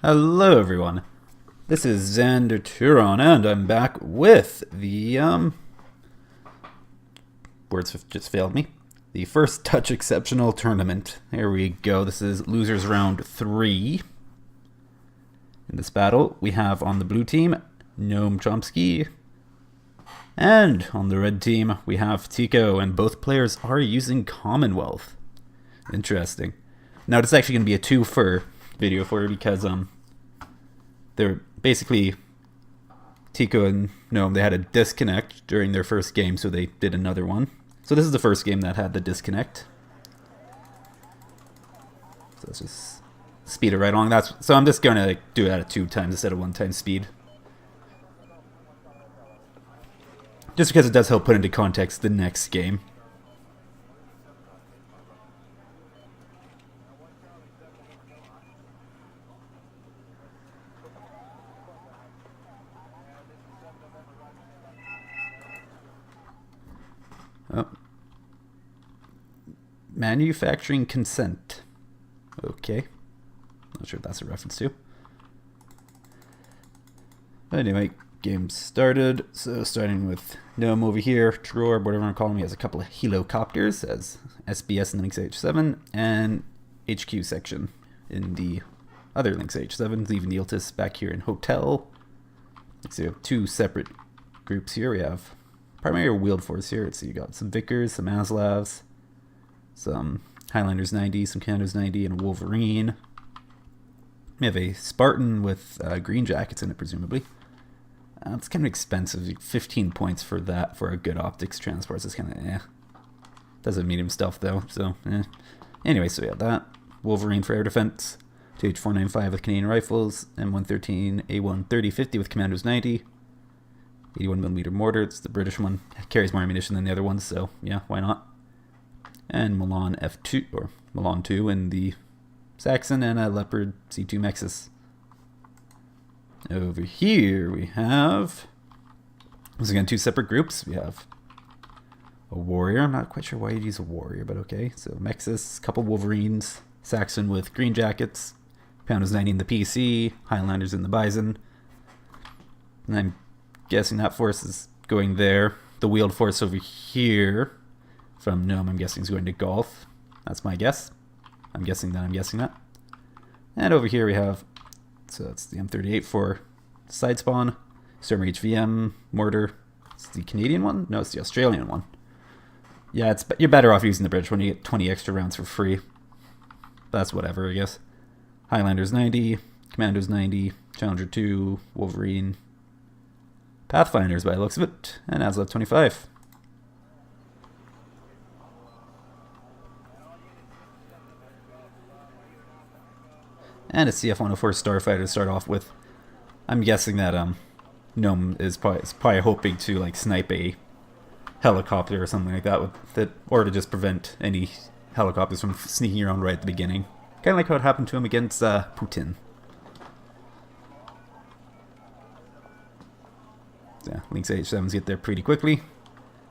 Hello everyone, this is Xander Turon and I'm back with the, words have just failed me, the first Touch Exceptional Tournament. Here we go, this is Losers Round 3. In this battle, we have on the blue team, Noam Chomsky, and on the red team, we have Tico, and both players are using Commonwealth. Interesting. Now, this is actually going to be a twofer video for you because, they're basically, Tico and Noam, they had a disconnect during their first game, so they did another one. So this is the first game that had the disconnect. So let's just speed it right along. So I'm just going to do it at 2 times instead of 1 time speed. Just because it does help put into context the next game. Oh. Manufacturing consent. Okay. Not sure what that's a reference to. But anyway, game started. So starting with Noam over here, Tror, whatever I'm calling him, he has a couple of helicopters as SBS in Lynx H7 and HQ section in the other Lynx H7, leaving the Iltis back here in Hotel. So we have 2 separate groups here. We have primary wheeled force here. So you got some Vickers, some Aslavs, some Highlanders 90, some Commandos 90, and a Wolverine. We have a Spartan with green jackets in it, presumably. It's kind of expensive. 15 points for that for a good optics transport. So it's kind of Doesn't medium stealth though, so Anyway, so we have that. Wolverine for air defense. TH495 with Canadian rifles. M113 A1 3050 with Commandos 90. 81mm mortar. It's the British one. It carries more ammunition than the other ones, so yeah, why not? And Milan F2 or Milan 2 in the Saxon, and a Leopard C2 Mexus. Over here we have, once again, 2 separate groups. We have a warrior. I'm not quite sure why you'd use a warrior, but okay. So Mexus, couple Wolverines, Saxon with green jackets, Pounders 90 in the PC, Highlanders in the Bison. And I'm guessing that force is going there. The wheeled force over here from Noam, I'm guessing, is going to Golf. That's my guess. I'm guessing that. And over here we have, so that's the M38 for side spawn, Stormer HVM, mortar. It's the Canadian one? No, it's the Australian one. Yeah, you're better off using the British one. You get 20 extra rounds for free. That's whatever, I guess. Highlanders 90, Commandos 90, Challenger 2, Wolverine, Pathfinders by the looks of it, and Aslav 25. And a CF-104 Starfighter to start off with. I'm guessing that Noam is probably hoping to like snipe a helicopter or something like that with it, or to just prevent any helicopters from sneaking around right at the beginning. Kind of like how it happened to him against Putin. Yeah, Lynx H7s get there pretty quickly.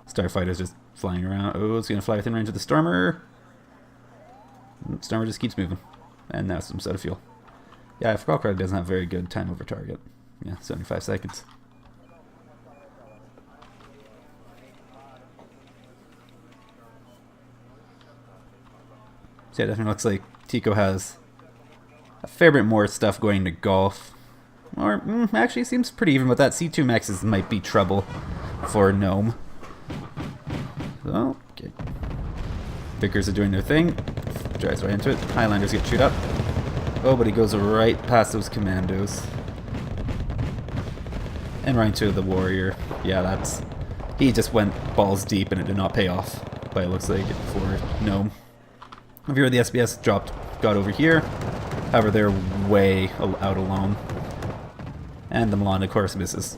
Starfighter's just flying around. Oh, it's going to fly within range of the Stormer. Stormer just keeps moving. And now some soda fuel. Yeah, I forgot Card doesn't have very good time over target. Yeah, 75 seconds. So yeah, it definitely looks like Tico has a fair bit more stuff going to Golf. Or, actually it seems pretty even, but that C2 Mexus might be trouble for Noam. So, okay. Vickers are doing their thing. Drives right into it. Highlanders get chewed up. Oh, but he goes right past those commandos. And right into the warrior. Yeah, he just went balls deep and it did not pay off, but it looks like, for Noam. Over here, the SBS got over here. However, they're way out alone. And the Milan, of course, misses.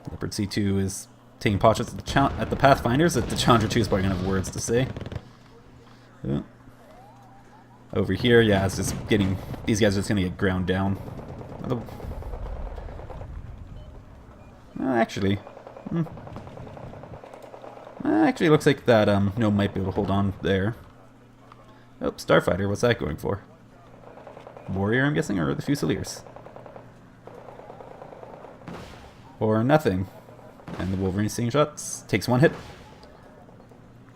Leopard C2 is taking pot shots at the Pathfinders. That the Challenger 2 is probably going to have words to say. Yeah. Over here, yeah, it's just getting... These guys are just going to get ground down. Actually... Actually, it looks like that Noam might be able to hold on there. Oh, Starfighter, what's that going for? Warrior, I'm guessing, or the Fusiliers? Or nothing. And the Wolverine seeing shots. Takes 1 hit.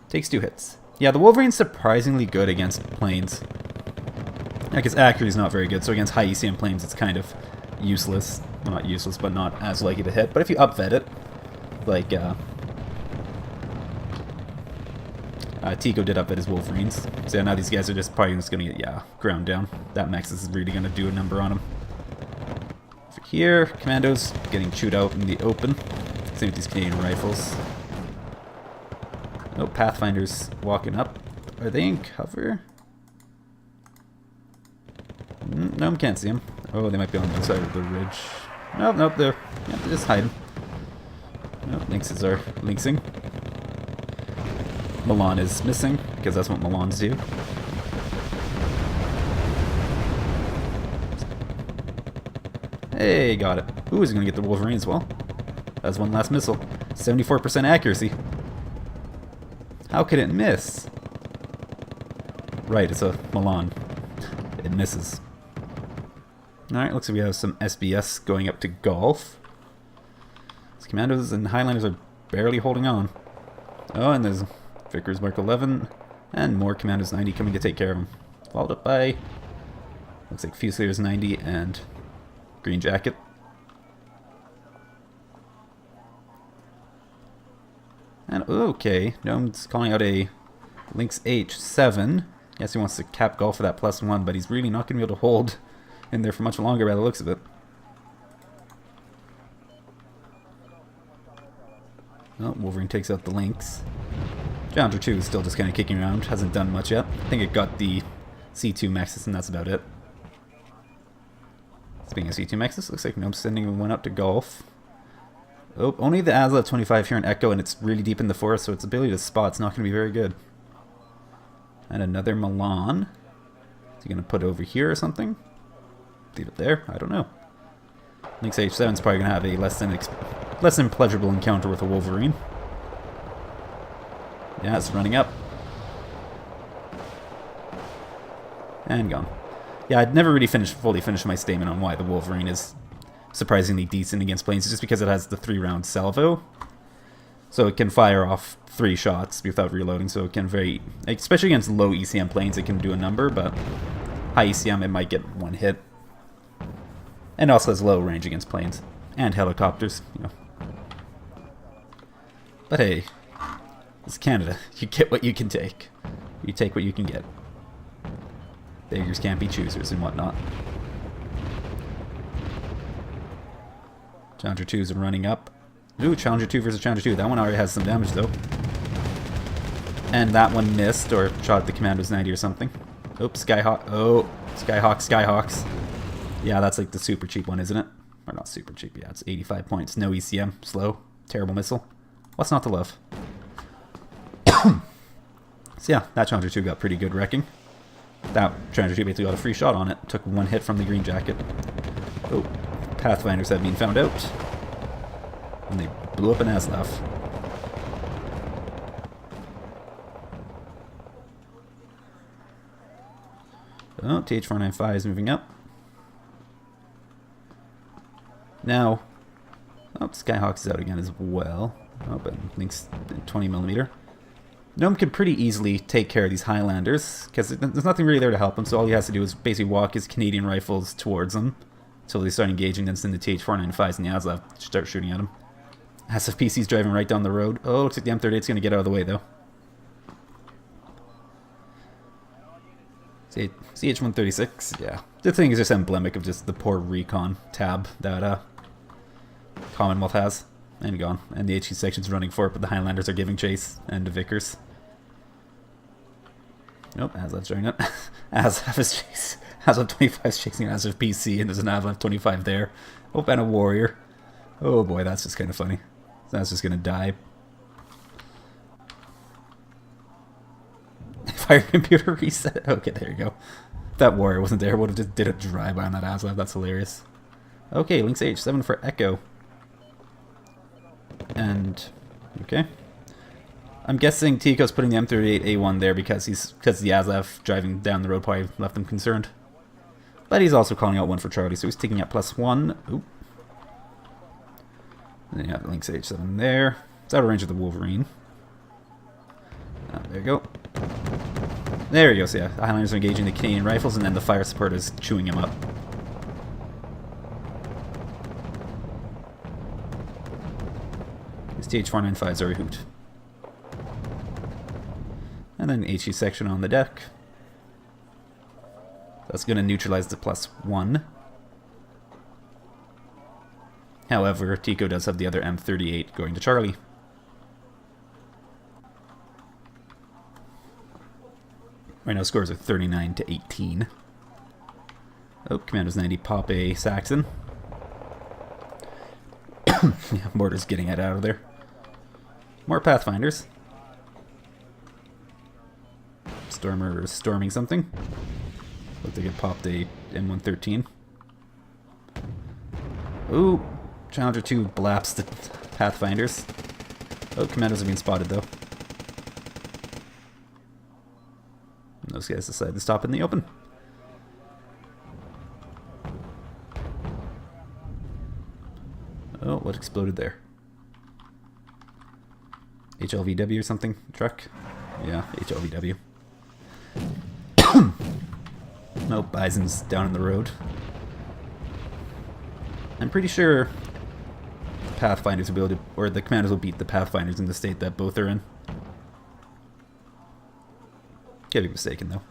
Takes 2 hits. Yeah, the Wolverine's surprisingly good against planes. Like, its accuracy is not very good, so against high ECM planes it's kind of useless. Well, not useless, but not as likely to hit. But if you up-vet it, like, Tico did up-vet his Wolverines. So yeah, now these guys are just probably just gonna get, yeah, ground down. That Max is really gonna do a number on him. Over here, Commandos getting chewed out in the open. Same with these Canadian rifles. Oh, Pathfinder's walking up. Are they in cover? No, can't see them. Oh, they might be on the other side of the ridge. Nope, nope, they're just hiding. Nope, Lynxes are lynxing. Milan is missing, because that's what Milans do. Hey, got it. Ooh, he's gonna get the Wolverine as well. That's one last missile. 74% accuracy. How could it miss? Right, it's a Milan. It misses. Alright, looks like we have some SBS going up to Golf. These Commandos and Highlanders are barely holding on. Oh, and there's Vickers Mark 11, and more Commandos 90 coming to take care of him. Followed up by, looks like Fusiliers 90 and Green Jacket. And okay, Noam's calling out a Lynx H7. Yes, he wants to cap Golf for that +1, but he's really not going to be able to hold in there for much longer by the looks of it. Oh, Wolverine takes out the Lynx. Challenger 2 is still just kind of kicking around, hasn't done much yet. I think it got the C2 Maxis and that's about it. Speaking of C2 Maxis, looks like Noam's sending one up to Golf. Oh, only the Azla 25 here in Echo, and it's really deep in the forest, so its ability to spot's not going to be very good. And another Milan. Is he going to put over here or something? Leave it there? I don't know. Lynx H7 is probably going to have a less than pleasurable encounter with a Wolverine. Yeah, it's running up. And gone. Yeah, I'd never really fully finished my statement on why the Wolverine is surprisingly decent against planes. It's just because it has the 3-round salvo. So it can fire off 3 shots without reloading, so it can especially against low ECM planes, it can do a number, but high ECM it might get 1 hit. And also has low range against planes. And helicopters, you know. But hey, it's Canada. You get what you can take. You take what you can get. Beggars can't be choosers and whatnot. Challenger 2's running up. Ooh, Challenger 2 versus Challenger 2. That one already has some damage though. And that one missed, or shot at the Commandos 90 or something. Oops, Skyhawk. Oh, Skyhawks. Yeah, that's like the super cheap one, isn't it? Or not super cheap, yeah, it's 85 points. No ECM, slow, terrible missile. What's not to love? So yeah, that Challenger 2 got pretty good wrecking. That Challenger 2 basically got a free shot on it. Took 1 hit from the Green Jacket. Oh, Pathfinders have been found out. And they blew up an Aslav. Oh, TH-495 is moving up. Now, oh, Skyhawk is out again as well. Oh, but Lynx 20mm. Noam can pretty easily take care of these Highlanders, because there's nothing really there to help him, so all he has to do is basically walk his Canadian rifles towards them until they start engaging, then send the TH-495s and the Aslav start shooting at him. SFPC's driving right down the road. Oh, looks like the M38's going to get out of the way, though. CH-136, yeah. The thing is just emblematic of just the poor recon tab that Commonwealth has. And gone. And the HQ section's running for it, but the Highlanders are giving chase. And the Vickers. Nope, Aslav's joining it. Aslav is chasing. Aslav 25 is chasing Aslav PC, and there's an Aslav 25 there. Oh, and a Warrior. Oh boy, that's just kind of funny. That's just gonna die. Fire computer reset. Okay, there you go. If that Warrior wasn't there, would have just did a drive-by on that Aslav. That's hilarious. Okay, Lynx H7 for Echo. And okay, I'm guessing Tico's putting the M38A1 there because the Aslav driving down the road probably left him concerned. But he's also calling out 1 for Charlie, so he's taking out +1. Oop. And then you have Lynx H7 there. It's out of range of the Wolverine. Oh, there you go. There he goes, yeah. The Highlanders are engaging the Canadian Rifles, and then the fire support is chewing him up. His TH-495s are a hoot. And then HE section on the deck. That's going to neutralize the +1. However, Tico does have the other M38 going to Charlie. Right now scores are 39-18. Oh, Commandos 90 pop a Saxon. Yeah, Mortar's getting it out of there. More Pathfinders. Stormer is storming something. Looks like it popped a M113. Ooh, Challenger 2 blaps the Pathfinders. Oh, Commandos are being spotted though. And those guys decide to stop in the open. Oh, what exploded there? HLVW or something? Truck? Yeah, HLVW. Nope, Bison's down in the road. I'm pretty sure the Pathfinders will be able to, or the Commandos will beat the Pathfinders in the state that both are in. Could be mistaken though.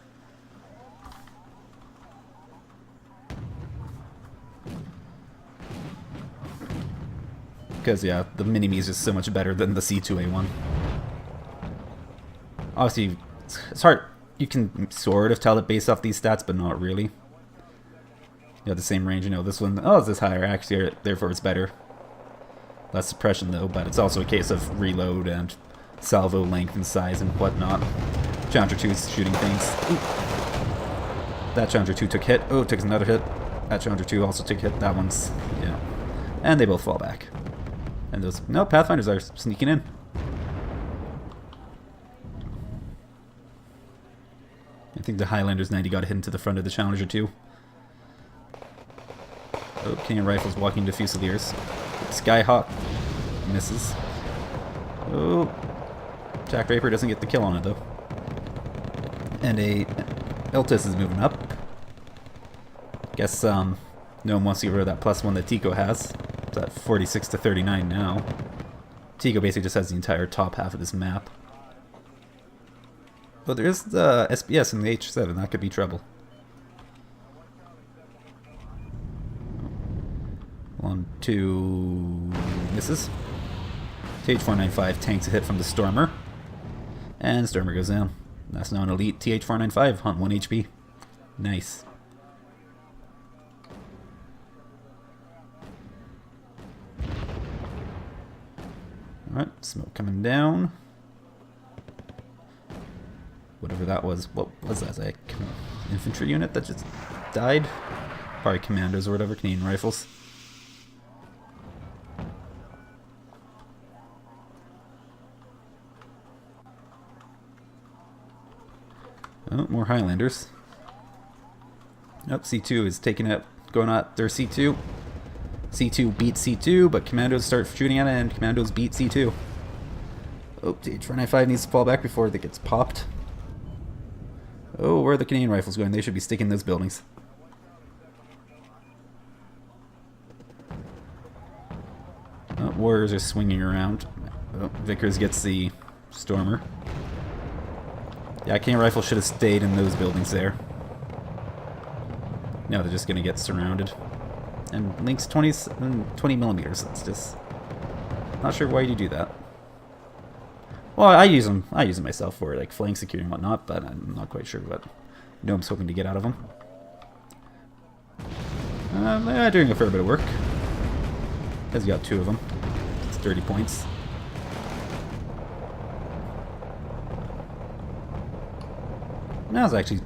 Because yeah, the Mini-Me's is so much better than the C2A1. Obviously, it's hard. You can sort of tell it based off these stats, but not really. You have the same range, you know, this one, oh, this higher actually, therefore it's better. Less suppression though, but it's also a case of reload and salvo length and size and whatnot. Challenger 2 is shooting things. Ooh. That Challenger 2 took hit. Oh, took another hit. That Challenger 2 also took hit. That one's, yeah. And they both fall back. And those, no, Pathfinders are sneaking in. I think the Highlanders 90 got hit into the front of the Challenger 2. Oh, Canadian Rifles walking to Fusiliers. Skyhawk misses. Oh, Jack Draper doesn't get the kill on it though. And a Eltis is moving up. Guess Noam wants to get rid of that +1 that Tico has. It's at 46-39 now. Tico basically just has the entire top half of this map. But there is the SBS in the H7, that could be trouble. 1, 2 misses. TH-495 tanks a hit from the Stormer. And Stormer goes down. That's now an elite TH-495 on 1 HP. Nice. Alright, smoke coming down. Whatever that was. What was that? An infantry unit that just died? Probably commandos or whatever, Canadian Rifles. Oh, more Highlanders. Nope, C2 is taking it, going at their C2. C2 beats C2, but Commandos start shooting at it, and Commandos beat C2. Oh, TH-495 needs to fall back before it gets popped. Oh, where are the Canadian Rifles going? They should be sticking those buildings. Oh, Warriors are swinging around. Oh, Vickers gets the Stormer. Yeah, Canadian Rifle should have stayed in those buildings there. No, they're just going to get surrounded. And Lynx 20 millimeters. That's just not sure why you do that. Well, I use them myself for like flank security and whatnot, but I'm not quite sure what Noam's hoping to get out of them. They're doing a fair bit of work. Because you got 2 of them. It's 30 points. That was actually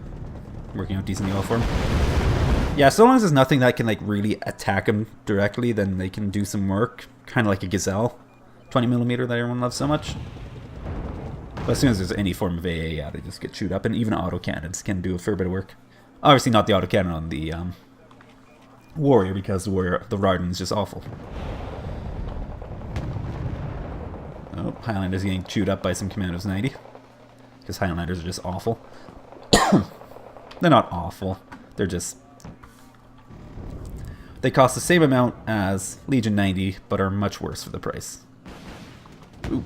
working out decently well for him. Yeah, so long as there's nothing that can like really attack him directly, then they can do some work. Kind of like a Gazelle. 20 millimeter that everyone loves so much. But as soon as there's any form of AA, yeah, they just get chewed up. And even autocannons can do a fair bit of work. Obviously not the autocannon on the Warrior because the Rarden is just awful. Oh, Highlander's getting chewed up by some Commandos 90. Because Highlanders are just awful. They're not awful. They're just... They cost the same amount as Legion 90, but are much worse for the price. Ooh.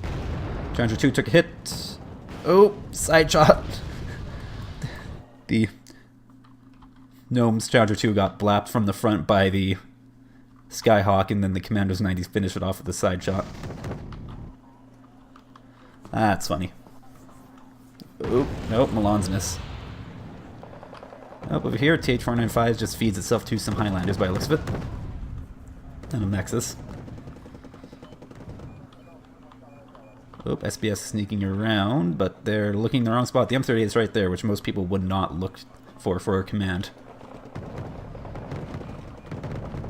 Challenger 2 took a hit. Oh, side shot. The Noam's Challenger 2 got blapped from the front by the Skyhawk, and then the Commandos 90s finished it off with a side shot. That's funny. Oh, nope, Milan's miss. Nope, over here, TH-495 just feeds itself to some Highlanders by the looks of it. And a Nexus. Oh, SBS is sneaking around, but they're looking in the wrong spot. The M38 is right there, which most people would not look for a command.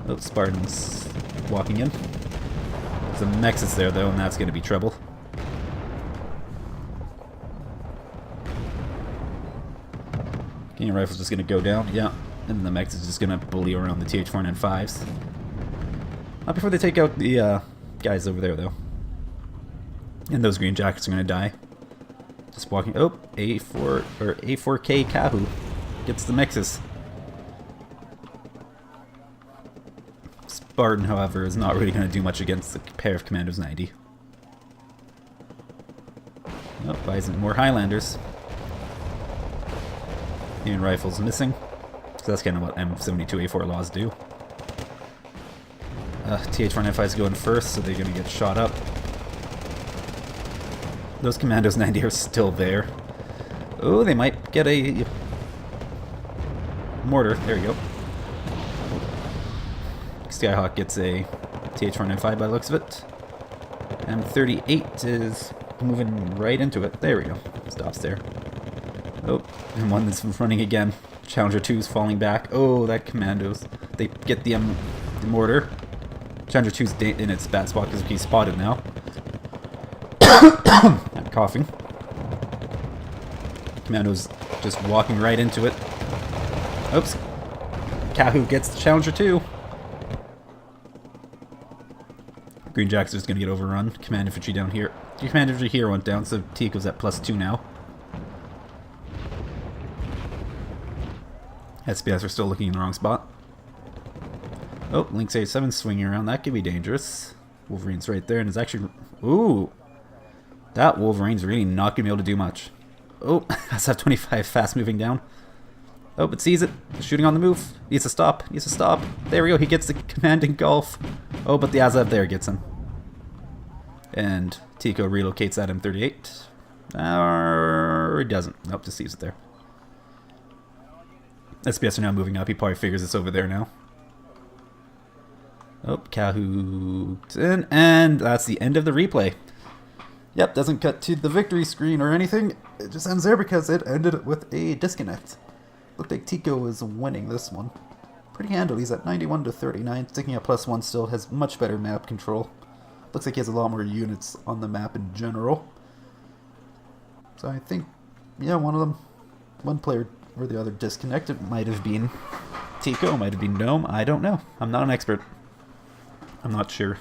Oh, Spartan's walking in. There's a Nexus there, though, and that's going to be trouble. Canadian Rifle's just going to go down, yeah. And the Mex is just going to bully around the TH-495s. Not before they take out the guys over there, though. And those green jackets are going to die. Just walking... Oh, A4K Kahu gets the Mexes. Spartan, however, is not really going to do much against the pair of Commandos 90. Oh, buys more Highlanders. Union Rifle's missing. So that's kind of what M72A4 laws do. TH-495 is going first, so they're going to get shot up. Those Commandos 90 are still there. Oh, they might get a mortar. There you go. Skyhawk gets a TH-495 by the looks of it. M38 is moving right into it. There we go. Stops there. Oh, and one that's running again. Challenger 2 is falling back. Oh, that Commandos. They get the mortar. Challenger 2's in its bad spot because he's spotted now. I'm coughing. Commandos just walking right into it. Oops. Kahu gets the Challenger 2. Green Jacks are just going to get overrun. Command Infantry down here. Command Infantry here went down, so Tico's at +2 now. SBS are still looking in the wrong spot. Oh, Lynx 87 swinging around. That could be dangerous. Wolverine's right there, and it's actually... Ooh! That Wolverine's really not going to be able to do much. Oh, SF-25 fast moving down. Oh, but sees it. Shooting on the move. Needs to stop. Needs to stop. There we go. He gets the command engulf. Oh, but the Azav there gets him. And Tico relocates that M38. Or he doesn't. Nope, just sees it there. SBS are now moving up. He probably figures it's over there now. Oh, Kahu's in. And that's the end of the replay. Yep, doesn't cut to the victory screen or anything. It just ends there because it ended with a disconnect. Looked like Tico is winning this one. Pretty handily. He's at 91 to 39. Sticking at +1 still has much better map control. Looks like he has a lot more units on the map in general. So I think, yeah, one player or the other disconnected. Might have been Tico, might have been Noam. I don't know. I'm not an expert. I'm not sure.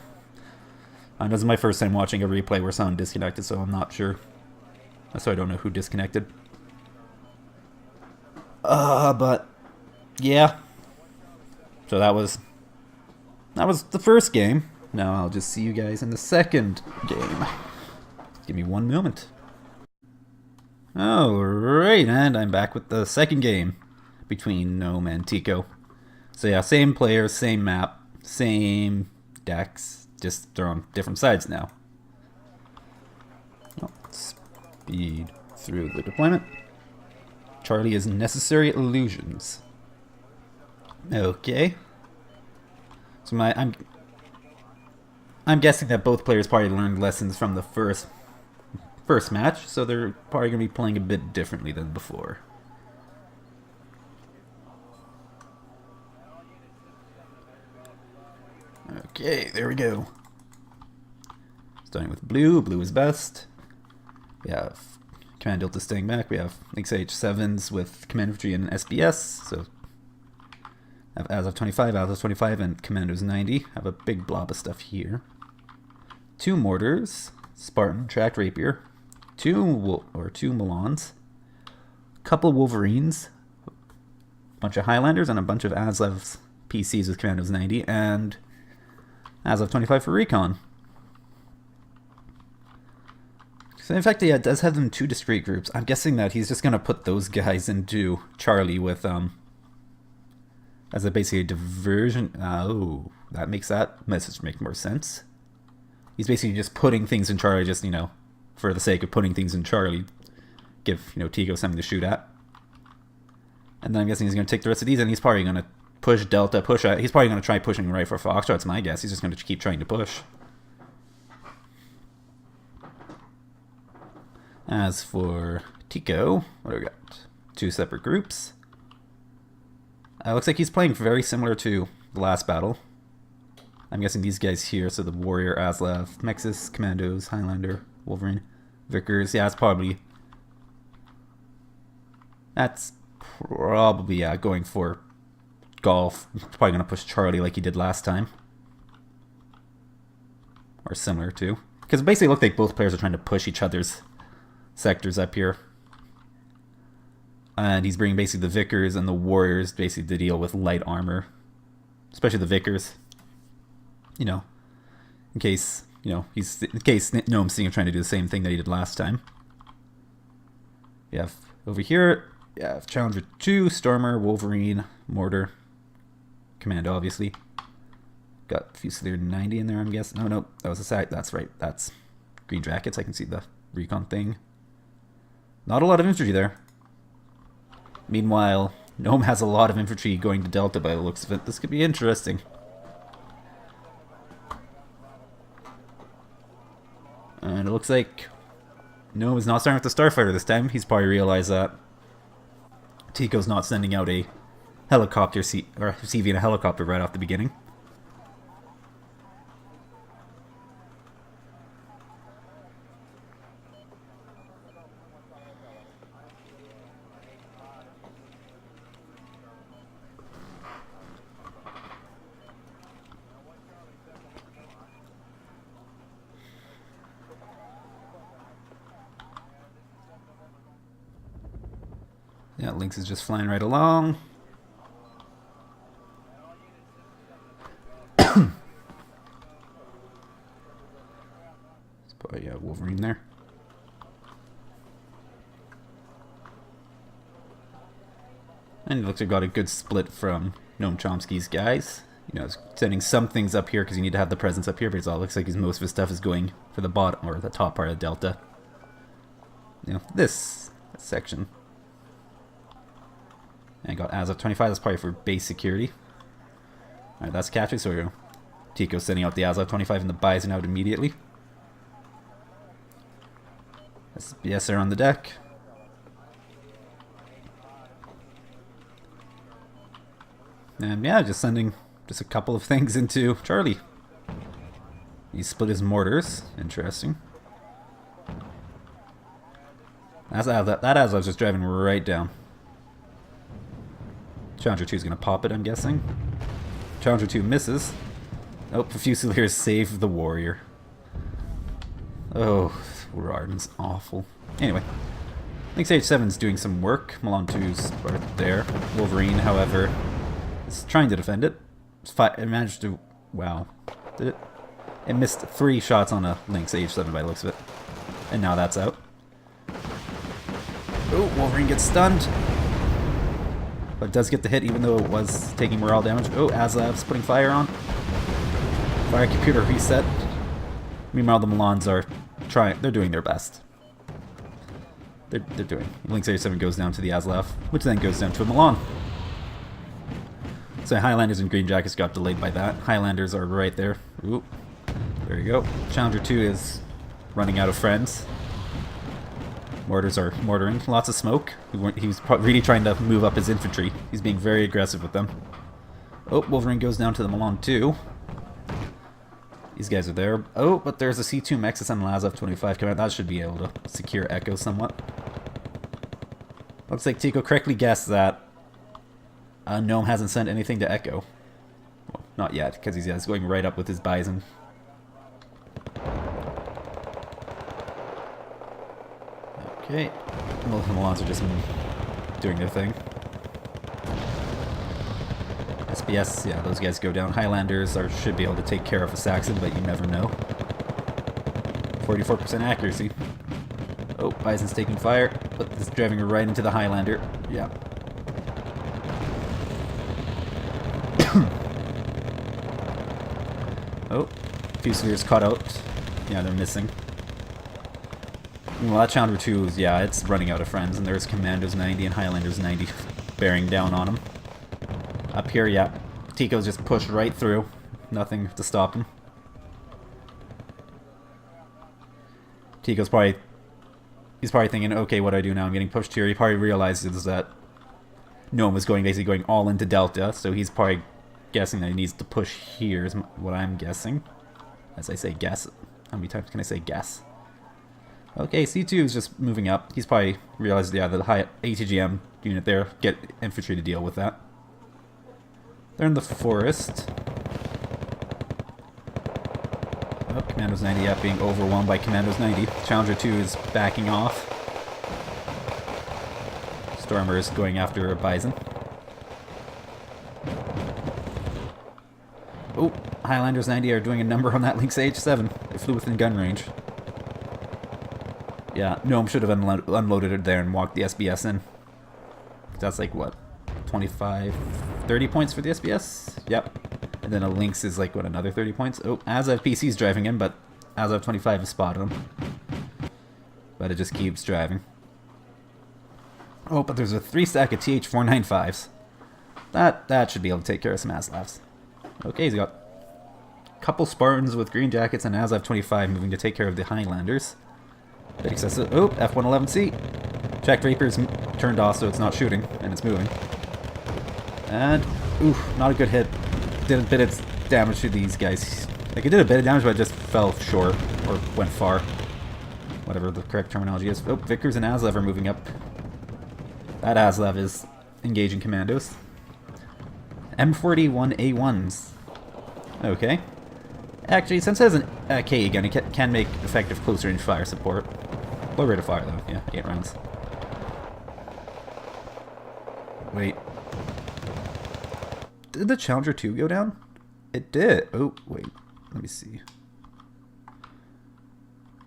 This is my first time watching a replay where someone disconnected, so I'm not sure. So I don't know who disconnected. But yeah. So that was the first game. Now I'll just see you guys in the second game. Give me one moment. Alright, and I'm back with the second game between Noam and Tico. So yeah, same players, same map, same decks, just they're on different sides now. Oh, speed through the deployment. Charlie is necessary illusions. Okay. So I'm guessing that both players probably learned lessons from the first match, so they're probably going to be playing a bit differently than before. Okay, there we go. Starting with blue. Blue is best. We have Command Delta staying back. We have Lynx H7s with Command Infantry and SBS, so Have Azov 25, Azov 25, and Commandos 90. Have a big blob of stuff here. 2 mortars, Spartan, tracked rapier, 2 Milans, couple Wolverines, a bunch of Highlanders, and a bunch of Azov's PCs with Commandos 90, and Azov 25 for recon. So in fact, yeah, it does have them 2 discrete groups. I'm guessing that he's just going to put those guys into Charlie with, as a basically a diversion. Oh, that makes that message make more sense. He's basically just putting things in Charlie, just, for the sake of putting things in Charlie. Give, Tico something to shoot at. And then I'm guessing he's going to take the rest of these, and he's probably going to push Delta, he's probably going to try pushing right for Foxtrot, it's my guess. He's just going to keep trying to push. As for Tico, what do we got? 2 separate groups. Looks like he's playing very similar to the last battle. I'm guessing these guys here, so the Warrior, Aslav, Mexis, Commandos, Highlander, Wolverine, Vickers. Yeah, that's probably going for golf. Probably going to push Charlie like he did last time. Or similar to. Because it basically looked like both players are trying to push each other's sectors up here. And he's bringing basically the Vickers and the Warriors basically to deal with light armor. Especially the Vickers. In case, Noam's seeing him trying to do the same thing that he did last time. We have over here, Challenger 2, Stormer, Wolverine, Mortar, Commando, obviously. Got Fusilier 90 in there, I'm guessing. No, that was a side. That's right. That's Green Jackets. I can see the recon thing. Not a lot of infantry there. Meanwhile, Noam has a lot of infantry going to Delta by the looks of it. This could be interesting. And it looks like Noam is not starting with the Starfighter this time. He's probably realized that Tico's not sending out a helicopter, or CV in a helicopter right off the beginning. Yeah, Lynx is just flying right along. Let's put Wolverine there. And it looks like we got a good split from Noam Chomsky's guys. Sending some things up here because you need to have the presence up here, but it looks like most of his stuff is going for the bottom or the top part of Delta. This section. And got Azov 25, that's probably for base security. Alright, that's captured, so Tico's sending out the Azov 25 and the Bison out immediately. SBS are on the deck. And just sending just a couple of things into Charlie. He split his mortars. Interesting. That Azov's just driving right down. Challenger 2 is going to pop it, I'm guessing. Challenger 2 misses. Oh, Fusiliers save the Warrior. Oh, Rarden's awful. Anyway, Lynx H7's doing some work. Milan 2's right there. Wolverine, however, is trying to defend it. It managed to... Wow. Did it? It missed 3 shots on a Lynx H7 by the looks of it. And now that's out. Oh, Wolverine gets stunned. But it does get the hit even though it was taking morale damage. Oh, Aslav's putting fire on. Fire computer reset. Meanwhile, the Milans are they're doing their best. They're doing. Lynx A7 goes down to the Aslav, which then goes down to a Milan. So Highlanders and Green Jackets got delayed by that. Highlanders are right there. Ooh. There you go. Challenger 2 is running out of friends. Mortars are mortaring. Lots of smoke. He's really trying to move up his infantry. He's being very aggressive with them. Oh, Wolverine goes down to the Milan 2. These guys are there. Oh, but there's a C2 Mexis and Lazov 25 coming out. That should be able to secure Echo somewhat. Looks like Tico correctly guessed that Noam hasn't sent anything to Echo. Well, not yet, because he's going right up with his Bison. Okay. Well, the Milans are just doing their thing. SBS, yeah, those guys go down. Highlanders should be able to take care of a Saxon, but you never know. 44% accuracy. Oh, Bison's taking fire, but this is driving right into the Highlander. Yeah. Oh, Fusiliers caught out. Yeah, they're missing. Well, that Challenger 2 is, yeah, it's running out of friends, and there's Commandos 90 and Highlanders 90 bearing down on him. Up here, yeah, Tico's just pushed right through. Nothing to stop him. Tico's probably... He's probably thinking, okay, what do I do now? I'm getting pushed here. He probably realizes that Noam is basically going all into Delta, so he's probably guessing that he needs to push here, is what I'm guessing. As I say guess. How many times can I say guess? Okay, C2 is just moving up. He's probably realized, yeah, the high ATGM unit there, get infantry to deal with that. They're in the forest. Oh, Commandos 90 up being overwhelmed by Commandos 90. Challenger 2 is backing off. Stormer is going after a Bison. Oh, Highlanders 90 are doing a number on that Lynx H7. They flew within gun range. Yeah, Noam should have unloaded it there and walked the SBS in. That's like, what, 25, 30 points for the SBS? Yep. And then a Lynx is like, what, another 30 points? Oh, Azov PC's driving in, but Azov 25 has spotted him. But it just keeps driving. Oh, but there's a 3-stack of TH-495s. That should be able to take care of some Aslavs. Okay, he's got a couple Spartans with green jackets and Azov 25 moving to take care of the Highlanders. Bit excessive. Oh, F-111C. Jack Draper's turned off, so it's not shooting, and it's moving. And, oof, not a good hit. Did a bit of damage to these guys. Like, it did a bit of damage, but it just fell short, or went far. Whatever the correct terminology is. Oh, Vickers and Aslev are moving up. That Aslev is engaging commandos. M41A1s. Okay. Actually, since it has an KE gun, it can make effective close-range fire support. Low rate of fire, though. Yeah, 8 rounds. Wait. Did the Challenger 2 go down? It did. Oh, wait. Let me see.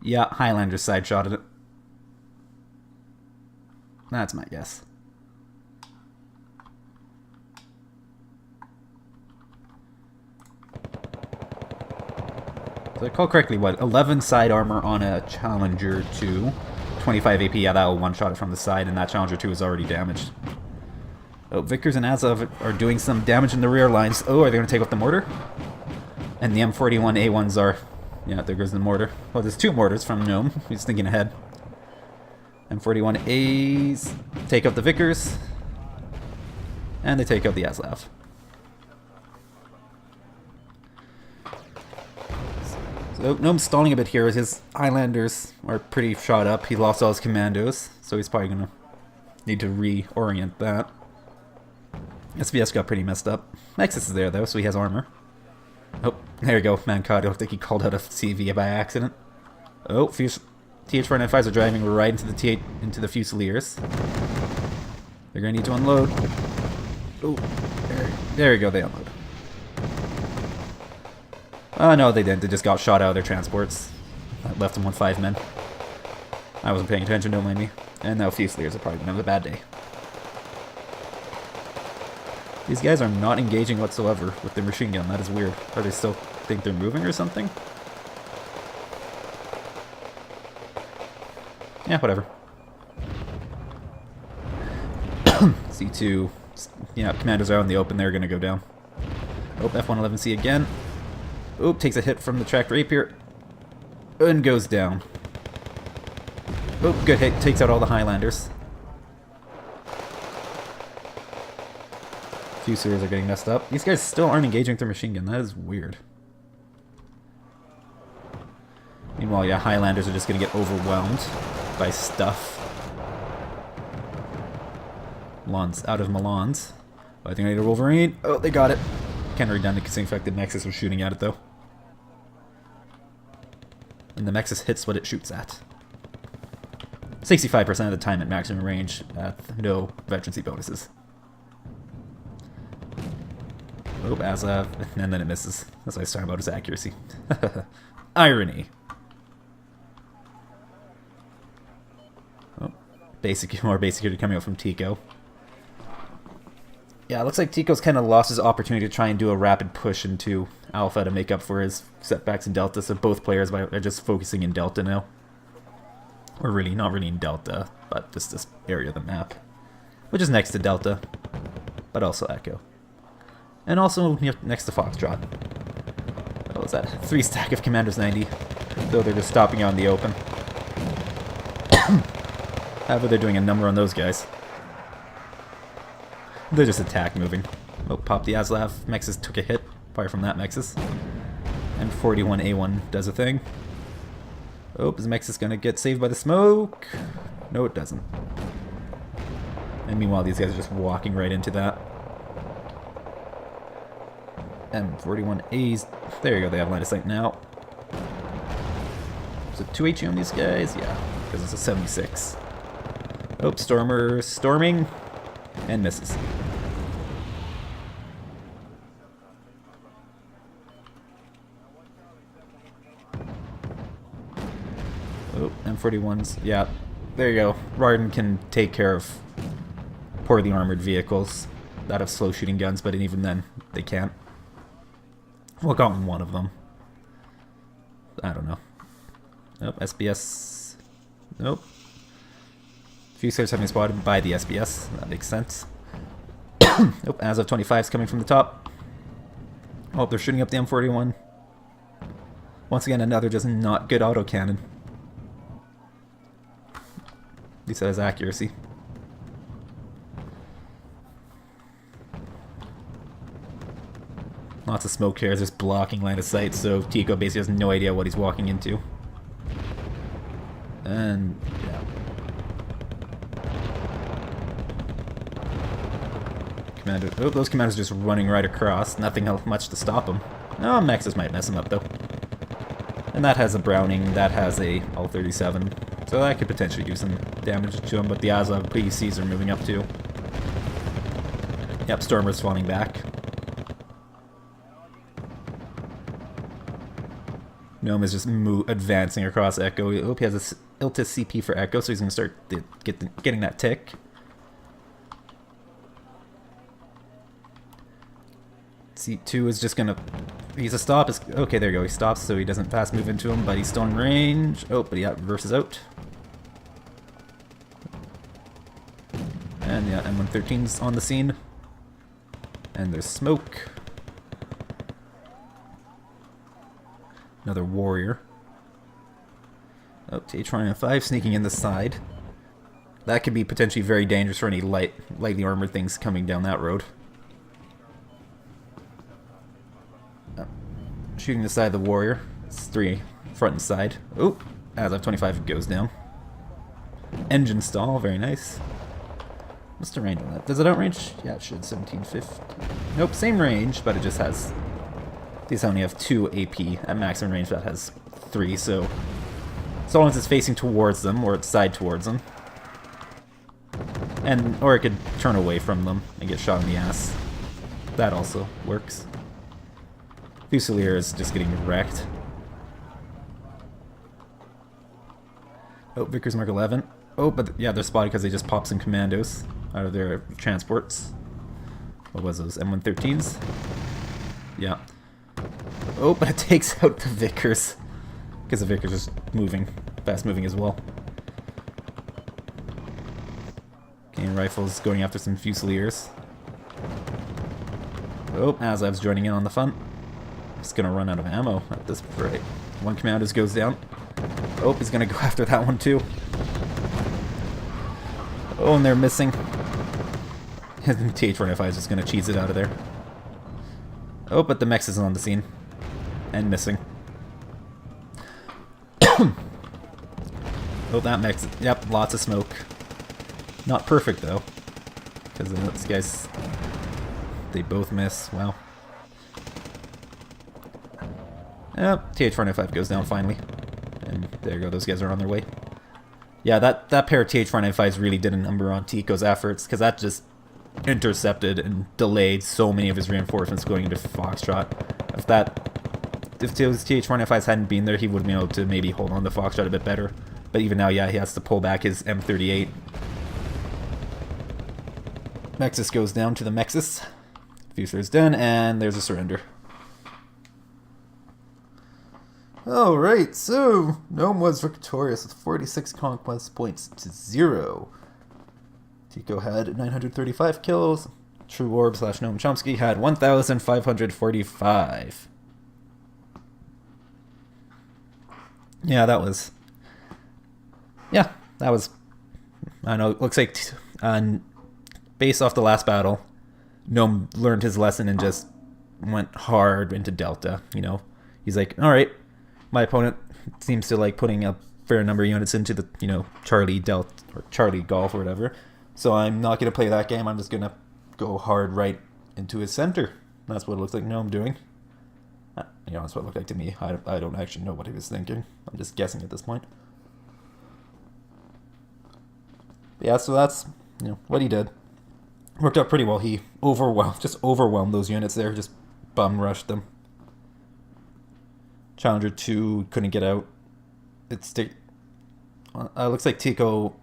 Yeah, Highlander side-shotted it. That's my guess. So I recall correctly, what, 11 side armor on a Challenger 2. 25 AP, yeah, that will one-shot it from the side, and that Challenger 2 is already damaged. Oh, Vickers and Azov are doing some damage in the rear lines. Oh, are they going to take off the mortar? And the M41A1s are... Yeah, there goes the mortar. Well, there's 2 mortars from Noam. He's thinking ahead. M41As take out the Vickers. And they take out the Aslav. So Noam's stalling a bit here. His Highlanders are pretty shot up. He lost all his commandos, so he's probably going to need to reorient that. SBS got pretty messed up. Nexus is there, though, so he has armor. Oh, there you go. Mankato. I think he called out a CV by accident. Oh, TH-495s are driving right into the Fusiliers. They're going to need to unload. Oh, there you go. They unload. Oh, no, they didn't. They just got shot out of their transports. That left them on 5 men. I wasn't paying attention, don't blame me. And now Fusiliers are probably going to have a bad day. These guys are not engaging whatsoever with their machine gun. That is weird. Are they still think they're moving or something? Yeah, whatever. C2. Yeah, commandos are out in the open. They're going to go down. Oh, F-111C again. Oop, takes a hit from the tracked rapier. And goes down. Oop, good hit. Takes out all the Highlanders. Fusiliers are getting messed up. These guys still aren't engaging with their machine gun. That is weird. Meanwhile, yeah, Highlanders are just going to get overwhelmed by stuff. Milans out of Milans. I think I need a Wolverine. Oh, they got it. Kind of redundant because the infected Nexus was shooting at it, though. And the Nexus hits what it shoots at. 65% of the time at maximum range at no veterancy bonuses. Oh, Aslav, and then it misses. That's what I was talking about, his accuracy. Irony. Oh, more basic here coming out from Tico. Yeah, it looks like Tico's kind of lost his opportunity to try and do a rapid push into Alpha to make up for his setbacks in Delta, so both players are just focusing in Delta now. Or really, not really in Delta, but just this area of the map. Which is next to Delta, but also Echo. And also next to Foxtrot. What was that? 3 stack of Commandos 90. Though they're just stopping out in the open. However, they're doing a number on those guys. They're just attack moving. Oh, pop the Aslav. Mexus took a hit. Fire from that Mexus. And 41A1 does a thing. Oh, is Mexus gonna get saved by the smoke? No, it doesn't. And meanwhile, these guys are just walking right into that. M41As. There you go, they have line of sight now. Is it 2 HE on these guys? Yeah, because it's a 76. Oh, Stormer storming. And misses. Oh, M41s. Yeah, there you go. Rarden can take care of poorly armored vehicles that have slow shooting guns, but even then, they can't. Well, gotten one of them. I don't know. Nope, SBS. Nope. Few sailors have been spotted by the SBS. That makes sense. Nope, as of 25 is coming from the top. Oh, they're shooting up the M41. Once again, another just not good autocannon. At least that has accuracy. Lots of smoke carriers just blocking line of sight, so Tico basically has no idea what he's walking into. And, yeah. Commander. Oh, those commanders are just running right across. Nothing much to stop them. Oh, Maxis might mess him up, though. And that has a Browning, that has a L-37. So that could potentially do some damage to him, but the Azov PCs are moving up, too. Yep, Stormer's falling back. Noam is just advancing across Echo. Oh, he has a Iltis CP for Echo, so he's going to start getting that tick. C2 is just going to... He's a stop. Okay, there you go. He stops, so he doesn't fast move into him, but he's still in range. Oh, but he reverses out. And yeah, M113's on the scene. And there's smoke. Another warrior. Oh, Tatron 5 sneaking in the side. That could be potentially very dangerous for any lightly armored things coming down that road. Shooting the side of the warrior. It's 3 front and side. Oh, as of 25 goes down. Engine stall, very nice. What's the range on that? Does it outrange? Yeah, it should. 1750. Nope, same range, but it just has... These only have 2 AP at maximum range, that has 3, so as long as it's facing towards them, or it's side towards them. Or it could turn away from them and get shot in the ass. That also works. Fusilier is just getting wrecked. Oh, Vickers Mark 11. Oh, but yeah, they're spotted because they just popped some commandos out of their transports. What was those? M113s? Yeah. Oh, but it takes out the Vickers. Because the Vickers is moving. Fast moving as well. Canadian rifles going after some Fusiliers. Oh, Azav's joining in on the fun. He's gonna run out of ammo at this rate. One Commandos goes down. Oh, he's gonna go after that one too. Oh, and they're missing. TH-45 is just gonna cheese it out of there. Oh, but the Mex is on the scene. And missing. Oh, that Mex. Yep, lots of smoke. Not perfect though. Because this guy's... They both miss. Wow. Yep, TH495 goes down finally. And there you go, those guys are on their way. Yeah, that pair of TH495s really did a number on Tico's efforts, because that just intercepted and delayed so many of his reinforcements going into Foxtrot. If those TH495s hadn't been there, he would have been able to maybe hold on to Foxtrot a bit better. But even now, yeah, he has to pull back his M38. Mexus goes down to the Mexus. Fuser is done, and there's a surrender. Alright, so Noam was victorious with 46 conquest points to 0. Tico had 935 kills. True Orb / Noam Chomsky had 1,545. Yeah, that was... I don't know, it looks like based off the last battle, Noam learned his lesson and just went hard into Delta, you know. He's like, alright, my opponent seems to like putting a fair number of units into the, you know, Charlie Delta or Charlie Golf or whatever. So I'm not going to play that game. I'm just going to go hard right into his center. That's what it looks like Noam doing. You know, that's what it looked like to me. I don't actually know what he was thinking. I'm just guessing at this point. But yeah, so that's, you know, what he did. Worked out pretty well. He overwhelmed those units there. Just bum rushed them. Challenger 2 couldn't get out. Looks like Tico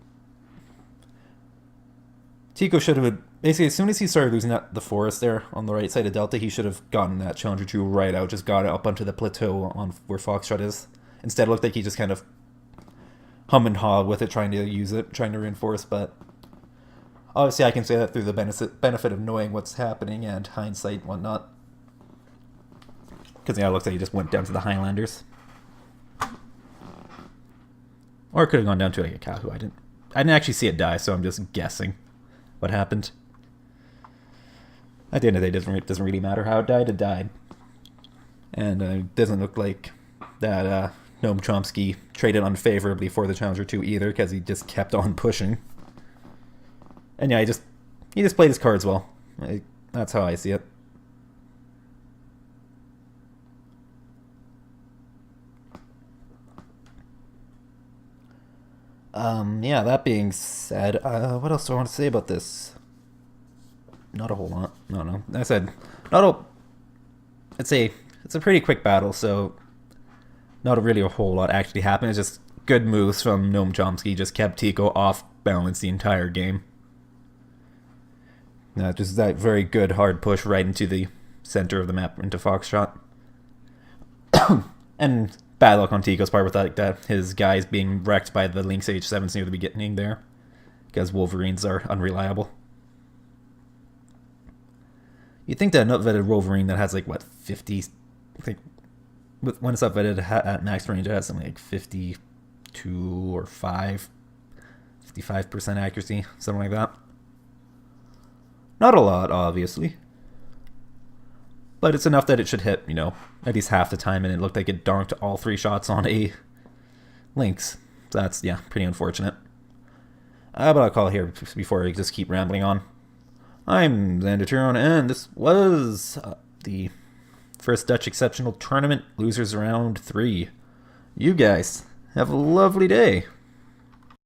should have, basically, as soon as he started losing the forest there on the right side of Delta, he should have gotten that Challenger 2 right out, just got it up onto the plateau on where Foxtrot is. Instead, it looked like he just kind of hum and haw with it, trying to use it, trying to reinforce, but obviously I can say that through the benefit of knowing what's happening and hindsight and whatnot. Because, yeah, it looks like he just went down to the Highlanders. Or it could have gone down to like a Kahu. I didn't actually see it die, so I'm just guessing what happened. At the end of the day, it doesn't really matter how it died. It died. And it doesn't look like that Noam Chomsky traded unfavorably for the Challenger 2 either, because he just kept on pushing. And yeah, he just played his cards well. That's how I see it. Yeah, that being said, what else do I want to say about this? Not a whole lot. No. I said, it's a pretty quick battle, so not really a whole lot actually happened. It's just good moves from Noam Chomsky, just kept Tico off balance the entire game. Just that very good hard push right into the center of the map, into Foxtrot. And bad luck on Tico's part with that his guys being wrecked by the Lynx H7s near the beginning there, because Wolverines are unreliable. You'd think that an upvetted Wolverine that has like, what, 50... I think when it's upvetted at max range, it has something like 52 or 55% accuracy, something like that. Not a lot, obviously. But it's enough that it should hit, you know, at least half the time, and it looked like it donked all 3 shots on a Lynx. So that's, yeah, pretty unfortunate. But I'll call it here before I just keep rambling on. I'm Xander Turon, and this was the first Dutch Exceptional Tournament Losers Round 3. You guys have a lovely day.